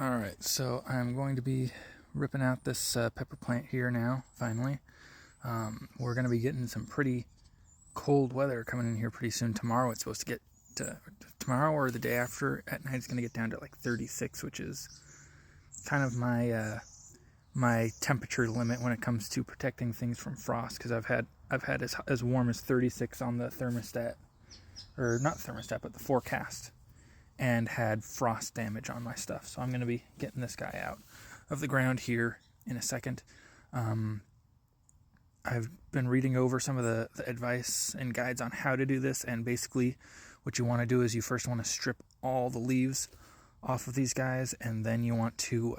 Alright, so I'm going to be ripping out this pepper plant here now, finally. We're going to be getting some pretty cold weather coming in here pretty soon. Tomorrow it's supposed to get, tomorrow or the day after at night it's going to get down to like 36, which is kind of my temperature limit when it comes to protecting things from frost, because I've had as warm as 36 on the thermostat, or not thermostat, but the forecast, and had frost damage on my stuff. So I'm going to be getting this guy out of the ground here in a second. I've been reading over some of the advice and guides on how to do this, and basically what you want to do is you first want to strip all the leaves off of these guys, and then you want to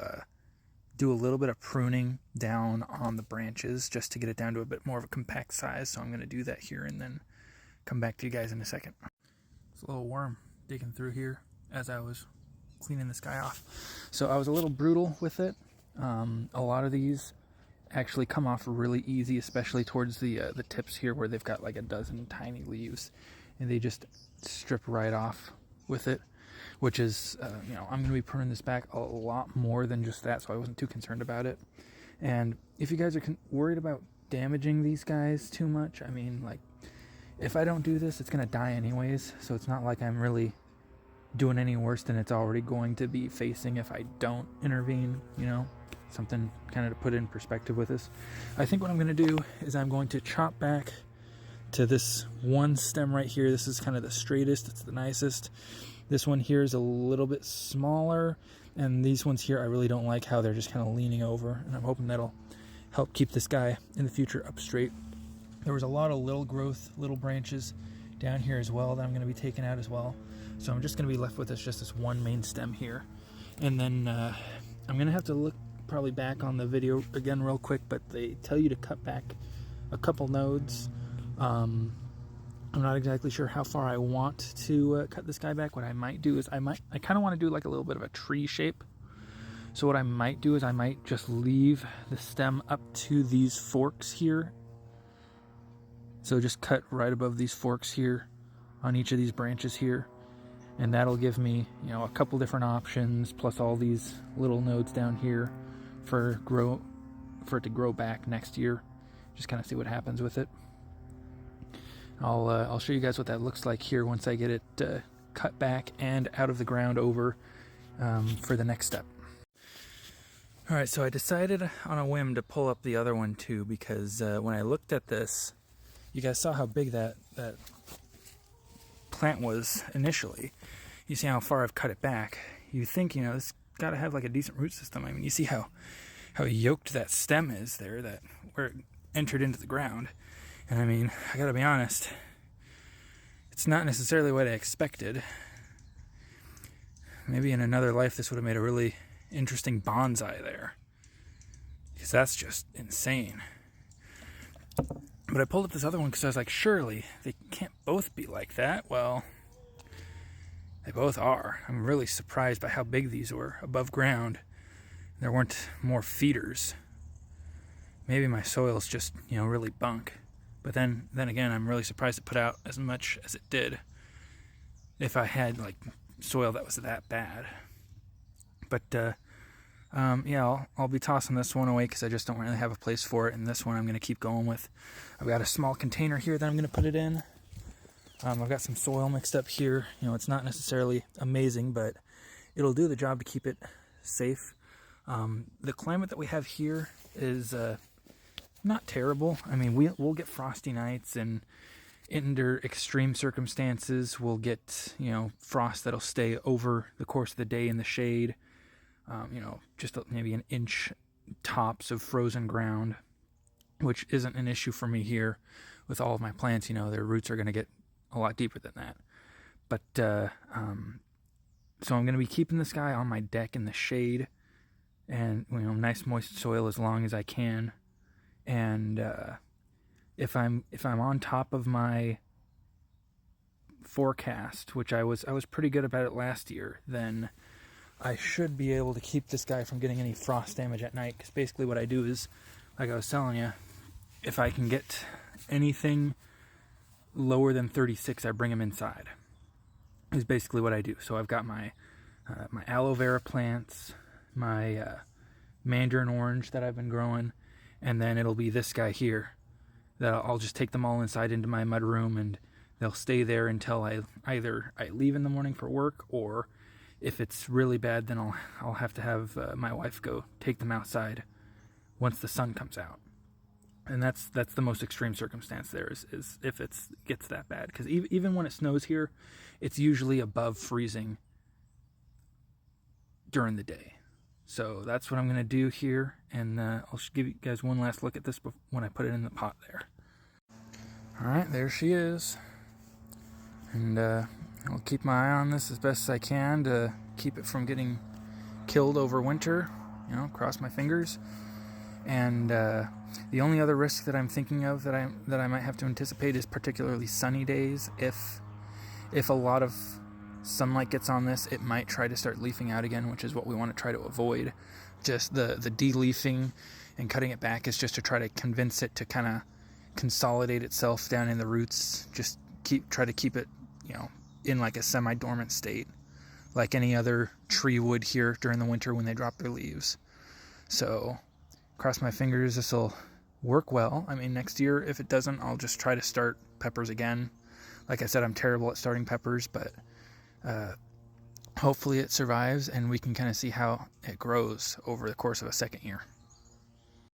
do a little bit of pruning down on the branches just to get it down to a bit more of a compact size. So I'm going to do that here and then come back to you guys in a second. It's a little worm digging through here as I was cleaning this guy off. So I was a little brutal with it. A lot of these actually come off really easy, especially towards the tips here where they've got like a dozen tiny leaves, and they just strip right off with it, which is, I'm going to be pruning this back a lot more than just that, so I wasn't too concerned about it. And if you guys are worried about damaging these guys too much, I mean, like, if I don't do this, it's going to die anyways, so it's not like I'm really doing any worse than it's already going to be facing if I don't intervene, something kind of to put in perspective with this. I think what I'm going to do is I'm going to chop back to this one stem right here. This is kind of the straightest, it's the nicest. This one here is a little bit smaller, and these ones here I really don't like how they're just kind of leaning over, and I'm hoping that'll help keep this guy in the future up straight. There was a lot of little growth, little branches down here as well that I'm going to be taking out as well. So I'm just going to be left with just this one main stem here. And then I'm going to have to look probably back on the video again real quick, but they tell you to cut back a couple nodes. I'm not exactly sure how far I want to cut this guy back. What I might do is I kind of want to do like a little bit of a tree shape. So what I might do is I might just leave the stem up to these forks here. So just cut right above these forks here on each of these branches here. And that'll give me, a couple different options, plus all these little nodes down here for it to grow back next year. Just kind of see what happens with it. I'll show you guys what that looks like here once I get it cut back and out of the ground over for the next step. All right, so I decided on a whim to pull up the other one too, because when I looked at this, you guys saw how big that plant was initially. You see how far I've cut it back. You think, it's got to have like a decent root system. I mean, you see how yoked that stem is there, that where it entered into the ground. And I mean, I gotta be honest, it's not necessarily what I expected. Maybe in another life this would have made a really interesting bonsai there, because that's just insane. But I pulled up this other one because I was like, surely they can't both be like that. Well, they both are. I'm really surprised by how big these were above ground. There weren't more feeders. Maybe my soil's just, really bunk. But then again, I'm really surprised it put out as much as it did if I had like soil that was that bad. But I'll be tossing this one away because I just don't really have a place for it, and this one I'm going to keep going with. I've got a small container here that I'm going to put it in. I've got some soil mixed up here. It's not necessarily amazing, but it'll do the job to keep it safe. The climate that we have here is not terrible. I mean, we'll get frosty nights, and under extreme circumstances we'll get frost that'll stay over the course of the day in the shade. Just maybe an inch tops of frozen ground, which isn't an issue for me here with all of my plants. Their roots are going to get a lot deeper than that. But so I'm going to be keeping this guy on my deck in the shade, and nice moist soil as long as I can. And if I'm on top of my forecast, which I was pretty good about it last year, then I should be able to keep this guy from getting any frost damage at night. Because basically what I do is, like I was telling you, if I can get anything lower than 36, I bring them inside. Is basically what I do. So I've got my aloe vera plants, my mandarin orange that I've been growing, and then it'll be this guy here that I'll just take them all inside into my mud room, and they'll stay there until I leave in the morning for work, or if it's really bad, then I'll have to have my wife go take them outside once the sun comes out. And that's the most extreme circumstance there is if it gets that bad, because even when it snows here, it's usually above freezing during the day. So that's what I'm going to do here, and I'll give you guys one last look at this when I put it in the pot there. Alright, there she is. And I'll keep my eye on this as best as I can to keep it from getting killed over winter. Cross my fingers. And the only other risk that I'm thinking of that I might have to anticipate is particularly sunny days. If a lot of sunlight gets on this, it might try to start leafing out again, which is what we want to try to avoid. Just the de-leafing and cutting it back is just to try to convince it to kind of consolidate itself down in the roots. Just try to keep it, in like a semi-dormant state, like any other tree would here during the winter when they drop their leaves. So, cross my fingers this will work well. I mean, next year, if it doesn't, I'll just try to start peppers again. Like I said, I'm terrible at starting peppers, but hopefully it survives and we can kind of see how it grows over the course of a second year.